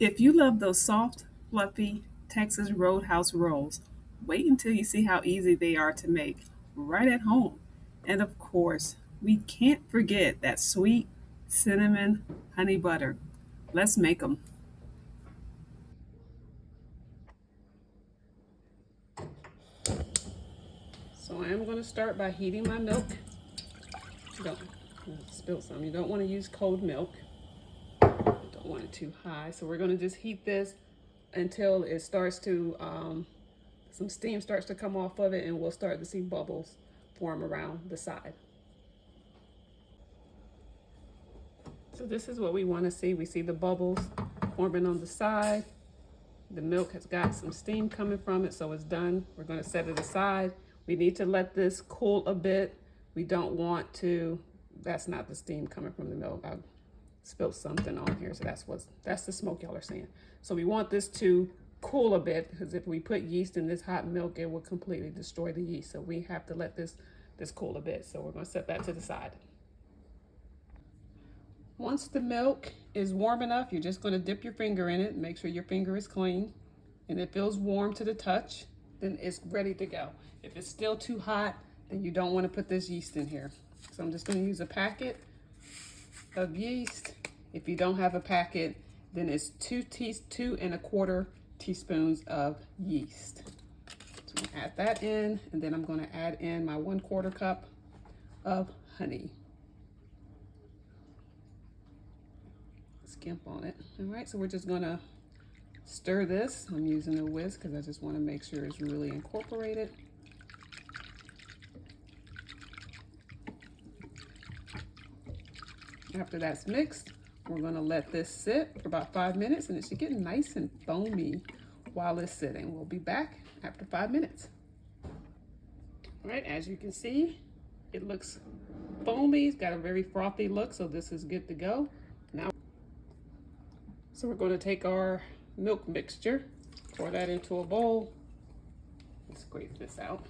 If you love those soft, fluffy Texas Roadhouse rolls, wait until you see how easy they are to make right at home. And of course, we can't forget that sweet cinnamon honey butter. Let's make them. So I am going to start by heating my milk. Don't spill some. You don't want to use cold milk. Don't want it too high. So we're going to just heat this until it starts to some steam starts to come off of it, and we'll start to see bubbles form around the side. So this is what we want to see. We see the bubbles forming on the side. The milk has got some steam coming from it, so it's done. We're going to set it aside. We need to let this cool a bit. We don't want to, that's not the steam coming from the milk. I spilled something on here, so that's the smoke y'all are seeing. So we want this to cool a bit, because if we put yeast in this hot milk, it will completely destroy the yeast. So we have to let this cool a bit. So we're going to set that to the side. Once the milk is warm enough, you're just going to dip your finger in it. Make sure your finger is clean and it feels warm to the touch. Then it's ready to go. If it's still too hot, then you don't want to put this yeast in here. So I'm just going to use a packet of yeast. If you don't have a packet, then it's 2.25 teaspoons of yeast. So I'm going to add that in, and then I'm going to add in my 1/4 cup of honey. Skimp on it. All right, so we're just going to stir this. I'm using a whisk because I just want to make sure it's really incorporated. After that's mixed, we're going to let this sit for about 5 minutes, and it should get nice and foamy while it's sitting. We'll be back after 5 minutes. All right, as you can see, it looks foamy. It's got a very frothy look, so this is good to go. Now, so we're going to take our milk mixture, pour that into a bowl, and scrape this out.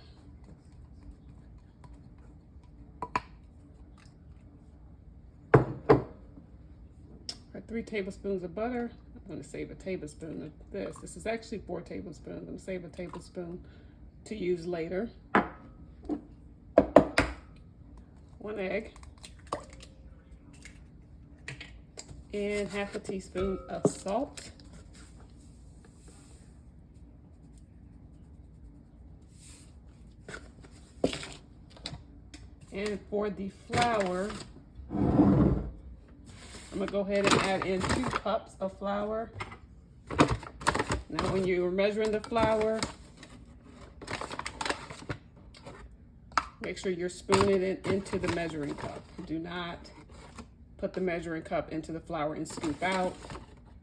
Our 3 tablespoons of butter. I'm going to save a tablespoon of this. This is actually 4 tablespoons. I'm going to save a tablespoon to use later. 1 egg. And 1/2 teaspoon of salt. And for the flour, I'm gonna go ahead and add in 2 cups of flour. Now when you're measuring the flour, make sure you're spooning it into the measuring cup. Do not put the measuring cup into the flour and scoop out.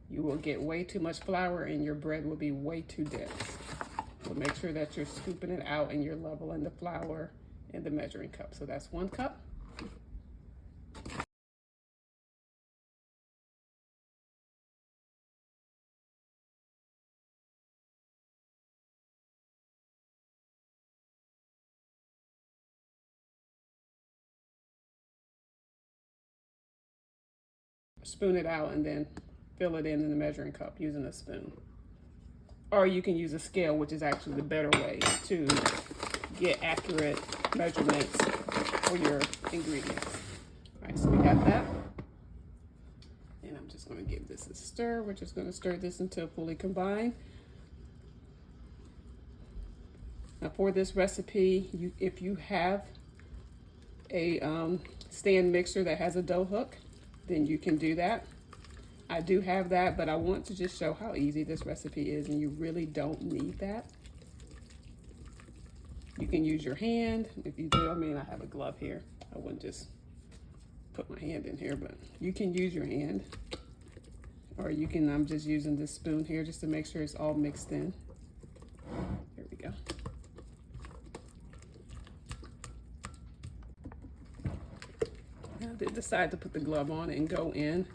You will get way too much flour and your bread will be way too dense. So make sure that you're scooping it out and you're leveling the flour in the measuring cup. So that's 1 cup. Spoon it out and then fill it in the measuring cup using a spoon. Or you can use a scale, which is actually the better way to get accurate measurements for your ingredients. All right, so we got that. And I'm just going to give this a stir. We're just going to stir this until fully combined. Now for this recipe, if you have a stand mixer that has a dough hook, then you can do that. I do have that, but I want to just show how easy this recipe is, and you really don't need that. You can use your hand if you do. I mean, I have a glove here. I wouldn't just put my hand in here, but you can use your hand. Or you can, I'm just using this spoon here just to make sure it's all mixed in. Here we go. I did decide to put the glove on and go in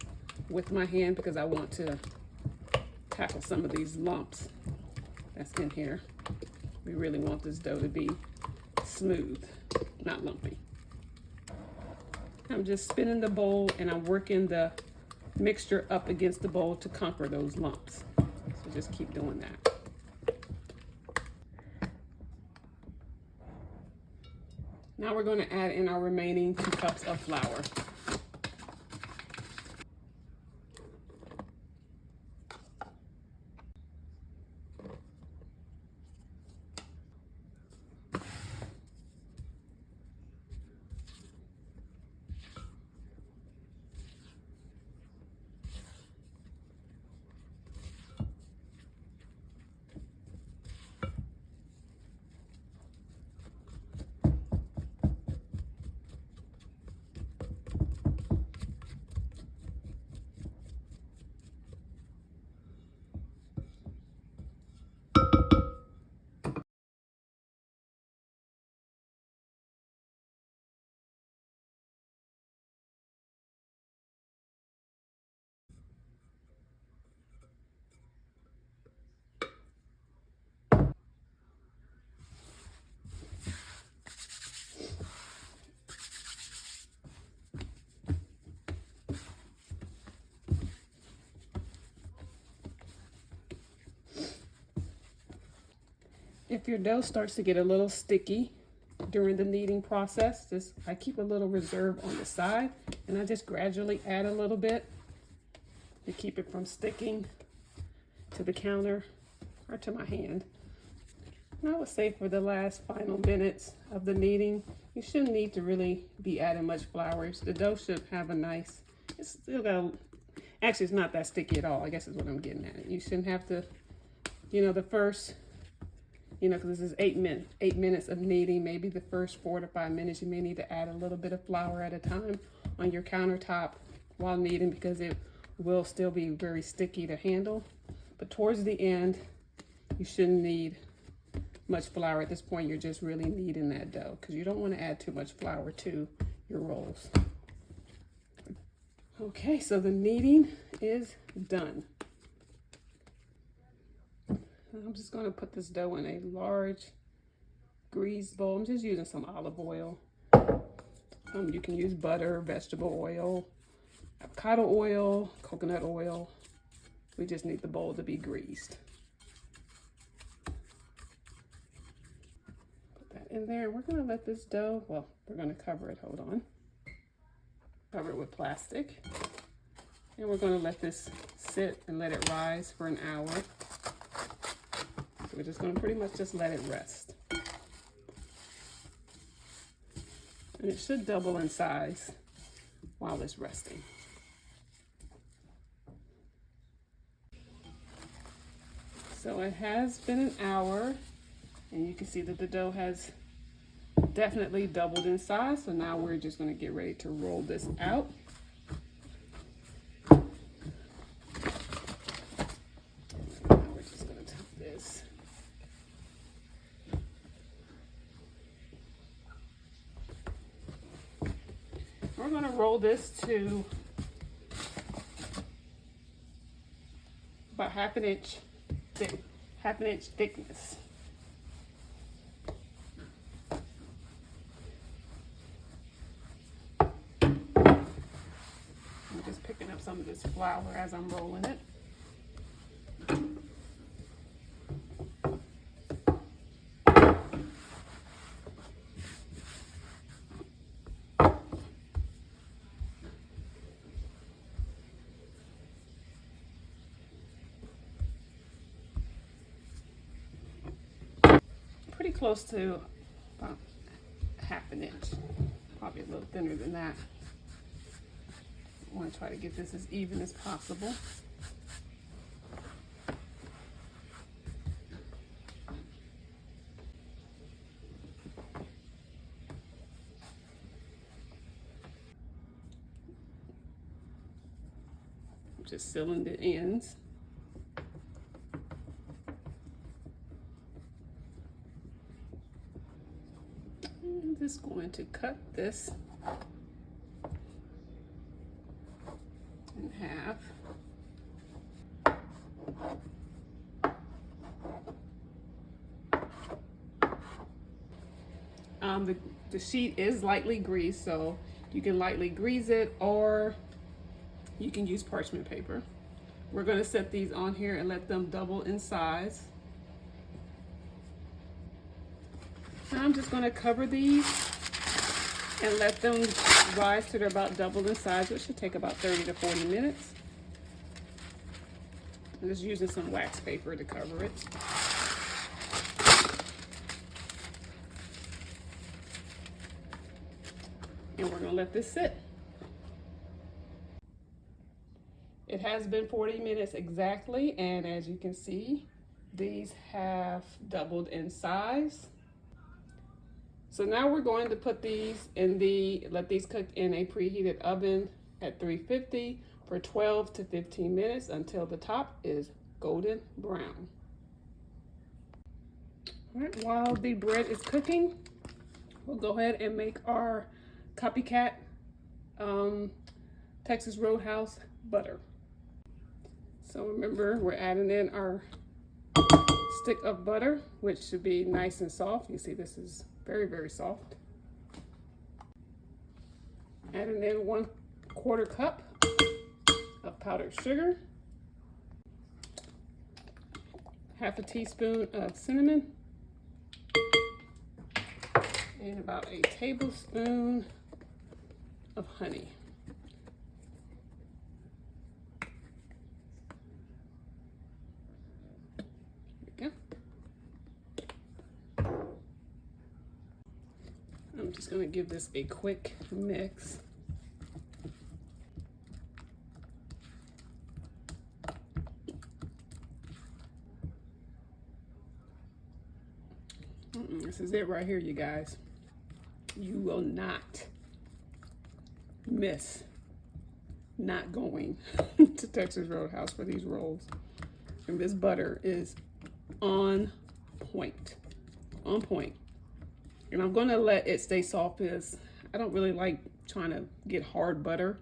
with my hand because I want to tackle some of these lumps that's in here. We really want this dough to be smooth, not lumpy. I'm just spinning the bowl and I'm working the mixture up against the bowl to conquer those lumps. So just keep doing that. Now we're going to add in our remaining 2 cups of flour. If your dough starts to get a little sticky during the kneading process, I keep a little reserve on the side, and I just gradually add a little bit to keep it from sticking to the counter or to my hand. And I would say for the last final minutes of the kneading, you shouldn't need to really be adding much flour. The dough should have a nice, it's still got, actually it's not that sticky at all, I guess is what I'm getting at. You shouldn't have to, the first, because this is 8 minutes of kneading, maybe the first 4 to 5 minutes, you may need to add a little bit of flour at a time on your countertop while kneading, because it will still be very sticky to handle. But towards the end, you shouldn't need much flour. At this point, you're just really kneading that dough, because you don't want to add too much flour to your rolls. Okay, so the kneading is done. I'm just going to put this dough in a large greased bowl. I'm just using some olive oil. You can use butter, vegetable oil, avocado oil, coconut oil. We just need the bowl to be greased. Put that in there. We're going to let this dough, well, we're going to cover it. Hold on. Cover it with plastic. And we're going to let this sit and let it rise for an hour. So we're just going to pretty much just let it rest. And it should double in size while it's resting. So it has been an hour, and you can see that the dough has definitely doubled in size. So now we're just going to get ready to roll this out. Now we're just going to take this. We're going to roll this to about half an inch thickness. I'm just picking up some of this flour as I'm rolling it. Pretty close to about half an inch, probably a little thinner than that. I want to try to get this as even as possible. I'm just sealing the ends. I'm just going to cut this in half. The sheet is lightly greased, so you can lightly grease it, or You can use parchment paper. We're gonna set these on here and let them double in size. Now I'm just gonna cover these and let them rise to they're about double in size, which should take about 30 to 40 minutes. I'm just using some wax paper to cover it. And we're gonna let this sit. It has been 40 minutes exactly, and as you can see, these have doubled in size. So now we're going to put these in let these cook in a preheated oven at 350 for 12 to 15 minutes until the top is golden brown. All right, while the bread is cooking, we'll go ahead and make our Copycat Texas Roadhouse butter. So remember, we're adding in our stick of butter, which should be nice and soft. You see this is very, very soft. Adding in 1/4 cup of powdered sugar, 1/2 teaspoon of cinnamon, and about a tablespoon of honey. There we go. I'm just going to give this a quick mix. This is it right here, you guys. You will not miss not going to Texas Roadhouse for these rolls. And this butter is on point. On point. And I'm gonna let it stay soft because I don't really like trying to get hard butter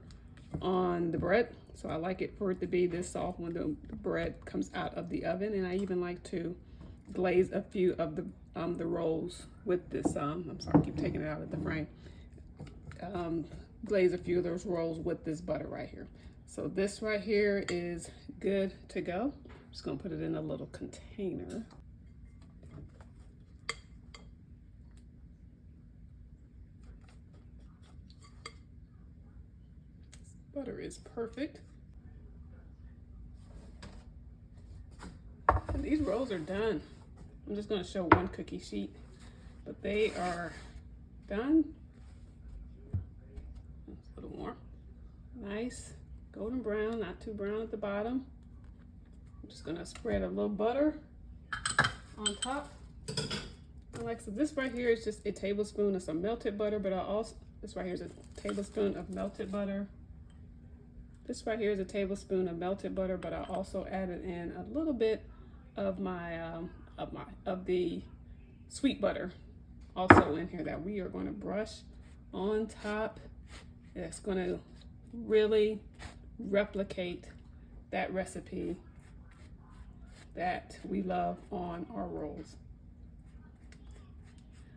on the bread. So I like it for it to be this soft when the bread comes out of the oven. And I even like to glaze a few of the rolls with this, I'm sorry, I keep taking it out of the frame. Glaze a few of those rolls with this butter right here. So this right here is good to go. I'm just gonna put it in a little container. Butter is perfect. And these rolls are done. I'm just going to show one cookie sheet, but they are done. A little more. Nice golden brown, not too brown at the bottom. I'm just going to spread a little butter on top. And like so, this right here is just a tablespoon of some melted butter, but this right here is a tablespoon of melted butter. This right here is a tablespoon of melted butter, but I also added in a little bit of the sweet butter also in here that we are going to brush on top. It's going to really replicate that recipe that we love on our rolls.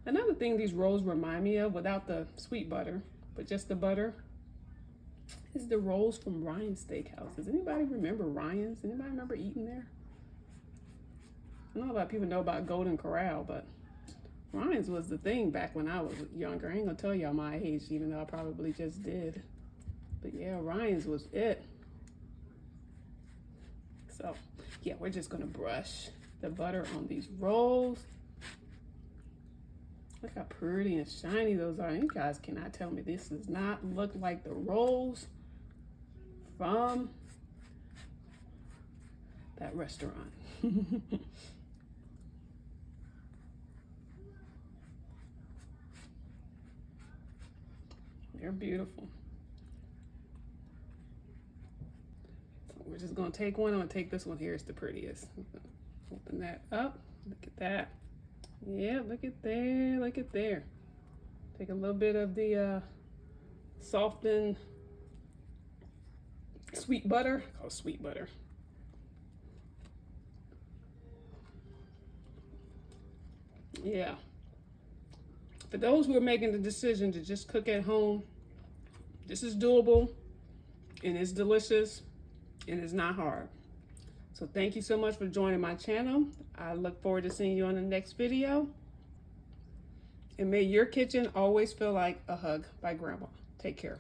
Another thing these rolls remind me of, without the sweet butter, but just the butter, is the rolls from Ryan's Steakhouse. Does anybody remember Ryan's? Anybody remember eating there? I know a lot of people know about Golden Corral, but Ryan's was the thing back when I was younger. I ain't gonna tell y'all my age, even though I probably just did. But yeah, Ryan's was it. So yeah, we're just gonna brush the butter on these rolls. Look how pretty and shiny those are. You guys cannot tell me this does not look like the rolls from that restaurant. They're beautiful. So we're just gonna take one. I'm gonna take this one here. It's the prettiest. Open that up. Look at that. Yeah, look at there. Look at there. Take a little bit of the softened sweet butter. I call it sweet butter. Yeah. For those who are making the decision to just cook at home, this is doable. and it's delicious and it's not hard. So thank you so much for joining my channel. I look forward to seeing you on the next video. And may your kitchen always feel like a hug by Grandma. Take care.